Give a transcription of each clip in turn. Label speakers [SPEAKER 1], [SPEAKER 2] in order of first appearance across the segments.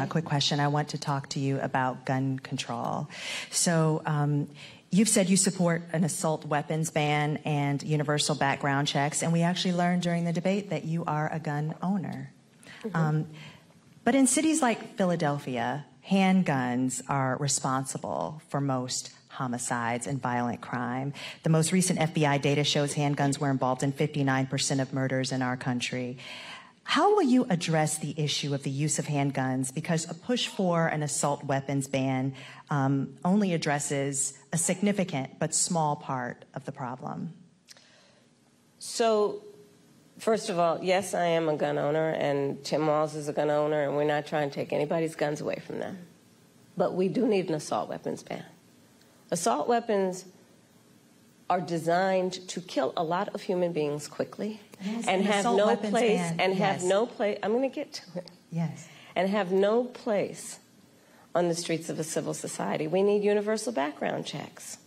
[SPEAKER 1] Quick question. I want to talk to you about gun control. So you've said you support an assault weapons ban and universal background checks, and we actually learned during the debate that you are a gun owner. But in cities like Philadelphia, handguns are responsible for most homicides and violent crime. The most recent FBI data shows handguns were involved in 59% of murders in our country. How will you address the issue of the use of handguns? Because a push for an assault weapons ban only addresses a significant but small part of the problem.
[SPEAKER 2] So, first of all, yes, I am a gun owner, and Tim Walz is a gun owner, and we're not trying to take anybody's guns away from them. But we do need an assault weapons ban. Assault weapons are designed to kill a lot of human beings quickly,
[SPEAKER 1] yes,
[SPEAKER 2] and have no place, and have no place, I'm going to get to it.
[SPEAKER 1] Yes.
[SPEAKER 2] And have no place on the streets of a civil society. We need universal background checks,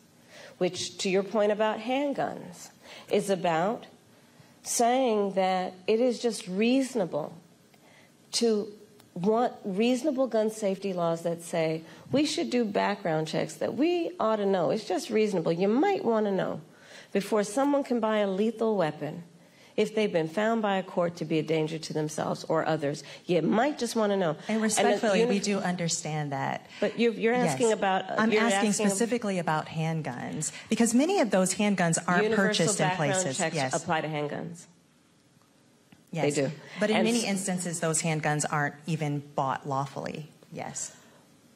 [SPEAKER 2] which, to your point about handguns, is about saying that it is just reasonable to want reasonable gun safety laws that say we should do background checks that we ought to know. It's just reasonable. You might want to know before someone can buy a lethal weapon if they've been found by a court to be a danger to themselves or others. You might just want to know.
[SPEAKER 1] And respectfully, we do understand that.
[SPEAKER 2] But you're asking
[SPEAKER 1] yes.
[SPEAKER 2] about...
[SPEAKER 1] I'm asking specifically about handguns, because many of those handguns aren't purchased in places.
[SPEAKER 2] Universal background checks apply to handguns.
[SPEAKER 1] Yes.
[SPEAKER 2] They do.
[SPEAKER 1] But in many instances, those handguns aren't even bought lawfully. Yes.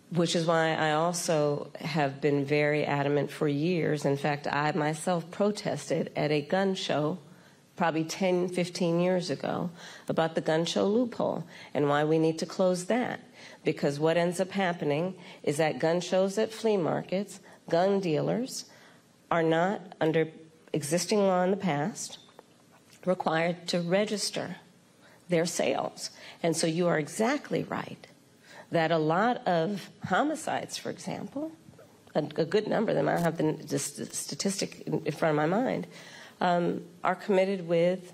[SPEAKER 2] Which is why I also have been very adamant for years. In fact, I myself protested at a gun show probably 10, 15 years ago about the gun show loophole and why we need to close that. Because what ends up happening is that gun shows at flea markets, gun dealers are not, under existing law in the past, required to register their sales. And so you are exactly right that a lot of homicides, for example, a good number of them, I don't have the statistic in front of my mind, are committed with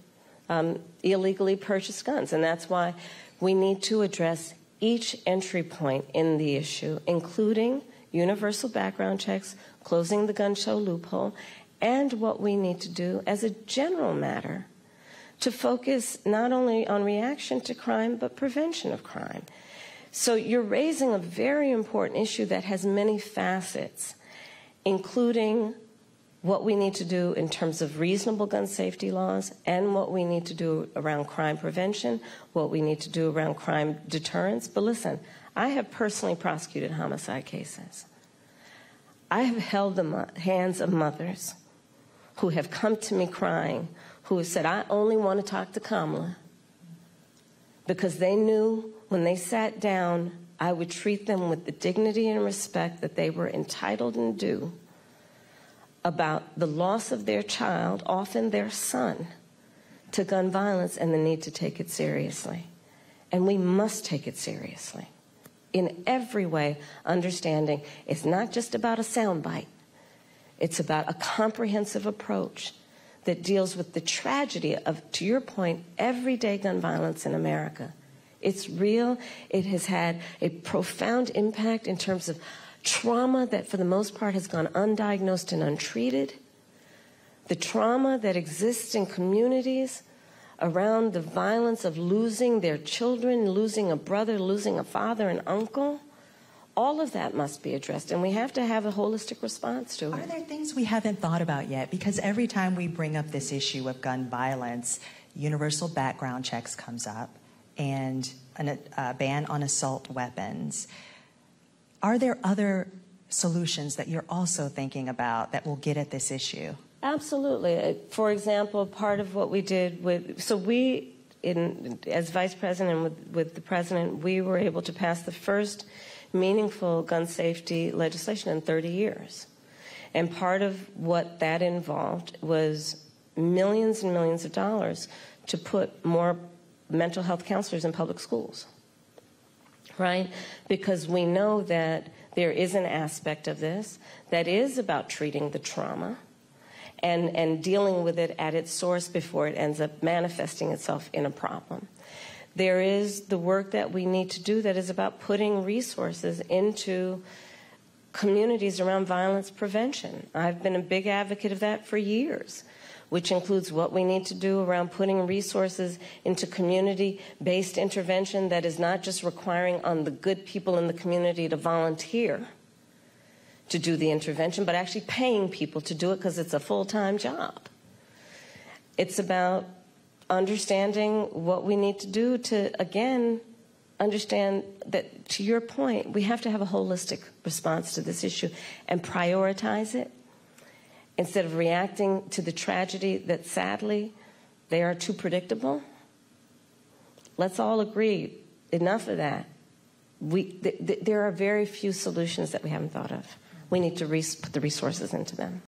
[SPEAKER 2] illegally purchased guns. And that's why we need to address each entry point in the issue, including universal background checks, closing the gun show loophole, and what we need to do as a general matter to focus not only on reaction to crime, but prevention of crime. So you're raising a very important issue that has many facets, including what we need to do in terms of reasonable gun safety laws and what we need to do around crime prevention, what we need to do around crime deterrence. But listen, I have personally prosecuted homicide cases. I have held the hands of mothers who have come to me crying, who have said, I only want to talk to Kamala, because they knew when they sat down, I would treat them with the dignity and respect that they were entitled and due about the loss of their child, often their son, to gun violence and the need to take it seriously. And we must take it seriously in every way, understanding it's not just about a soundbite. It's about a comprehensive approach that deals with the tragedy of, to your point, everyday gun violence in America. It's real. It has had a profound impact in terms of trauma that, for the most part, has gone undiagnosed and untreated. The trauma that exists in communities around the violence of losing their children, losing a brother, losing a father, an uncle. All of that must be addressed, and we have to have a holistic response to it.
[SPEAKER 1] Are there things we haven't thought about yet? Because every time we bring up this issue of gun violence, universal background checks comes up and a ban on assault weapons. Are there other solutions that you're also thinking about that will get at this issue?
[SPEAKER 2] Absolutely. For example, part of what we did as Vice President and with the President, we were able to pass the first meaningful gun safety legislation in 30 years. And part of what that involved was millions and millions of dollars to put more mental health counselors in public schools, right? Because we know that there is an aspect of this that is about treating the trauma and dealing with it at its source before it ends up manifesting itself in a problem. There is the work that we need to do that is about putting resources into communities around violence prevention. I've been a big advocate of that for years, which includes what we need to do around putting resources into community-based intervention that is not just requiring on the good people in the community to volunteer to do the intervention, but actually paying people to do it because it's a full-time job. It's about understanding what we need to do to, again, understand that, to your point, we have to have a holistic response to this issue and prioritize it instead of reacting to the tragedy that, sadly, they are too predictable. Let's all agree, enough of that. There are very few solutions that we haven't thought of. We need to put the resources into them.